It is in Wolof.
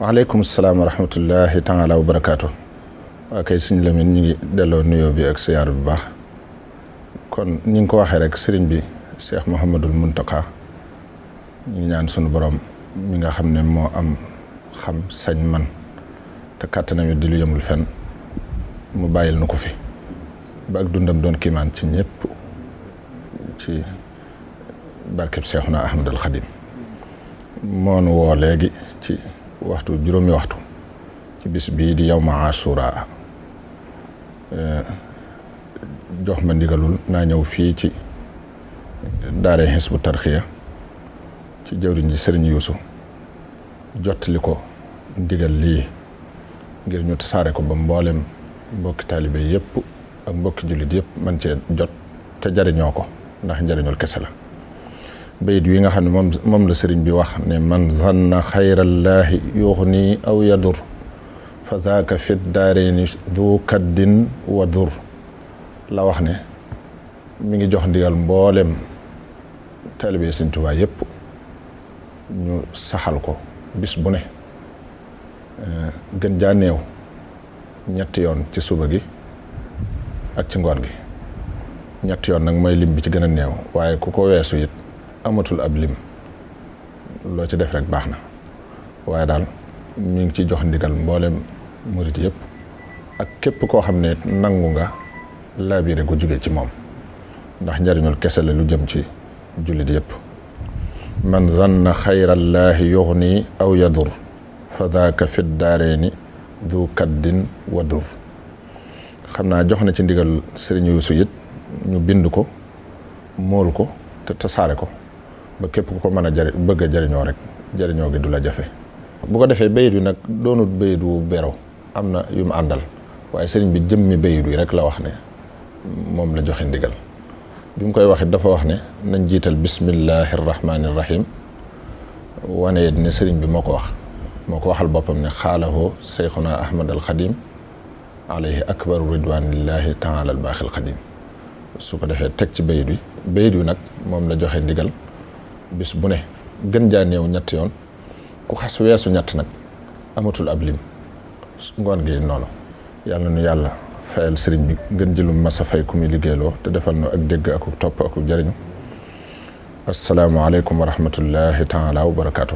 waaleykum salaam wa rahmatullahi taala wa barakaatu. waa kay sëñ Lamine ñu ngi delloo nuyoo bi ak siyaar bu baax kon ni nga ko waxee rek sëriñ bi Cheikh Mouhamadul Mountakha ñu ngi ñaan sunu borom mi nga xam ne moo am xam sañ man te kàttanam di lu yemul fenn mu bàyyil nu ko fi ba ak dundam doon kiimaan ci ñëpp ci barkeb Seexuna Ahmadul Xadim moo nu woo léegi ci juróomi waxtu ci bis bii di yawma Ashura jox ma ndigalul naa ñëw fii ci daare Hizbut Tarqiyyah ci jëwriñ ji sëriñ Yuusu jottali ko ndigal lii ngir ñu tasaare ko ba mboolem mbokki taalibe yëpp ak mbokki jullit yëpp man cee jot te jariñoo ko ndax njariñul kese la. bayit wi nga xam ne moom la sëriñ bi wax ne man zanna xayrallaahi yuxni aw yadur fa zaaka fit daareeni du kaddin wa dur la wax ne mi ngi jox ndigal mboolem taalibe Sëriñ Tuubaa yëpp ñu saxal ko bis bu ne gën jaa néew ñetti yoon ci suba gi ak ci ngoon gi ñetti yoon nag mooy lim bi ci gën a néew waaye ku ko weesu it amatul ab lim loo ci def rek baax na waaye daal mi ngi ci jox ndigal mboolem murit yëpp ak képp koo xam ne nangu nga laabire gu jóge ci moom ndax njariñul kese la lu jëm ci jullit yëpp. man zanna xayrallaahi yuxni aw yadur fa daaka fit daareeni du kaddin wa dur xam naa jox na ci ndigal sëriñ Yuusu it ñu bind ko mool ko te tasaare ko ba képp ku ko mën a bëgg a jariñoo rek jariñoo gi du la jafe. bu ko defee bayit wi nag doonut bayit wu bero am na yu mu àndal waaye sëriñ bi jëmmi bayit wi rek la wax ne moom la joxe ndigal bi mu koy wax it dafa wax ne nañ jiital bismillahi rahmaani rahim wane it ne sëriñ bi moo ko waxal boppam ne xaalahoo Seyxuna Ahmad al Xadim alayhi akbaru ridwanillahi taala al baaxil xadim su ko defee teg ci bayit wi nag moom la joxe ndigal bis bu ne gën jaa néew ñetti yoon ku xas weesu ñett nag amatul ab lim ngoon gi noonu yàlla nu yàlla fayal sëriñ bi ngën jëlum masa fay ku muy liggéeyloo te defal nu ak dégg ak topp ak jariñu assalaamu aleykum wa rahmatullahi taala wa barakaatu.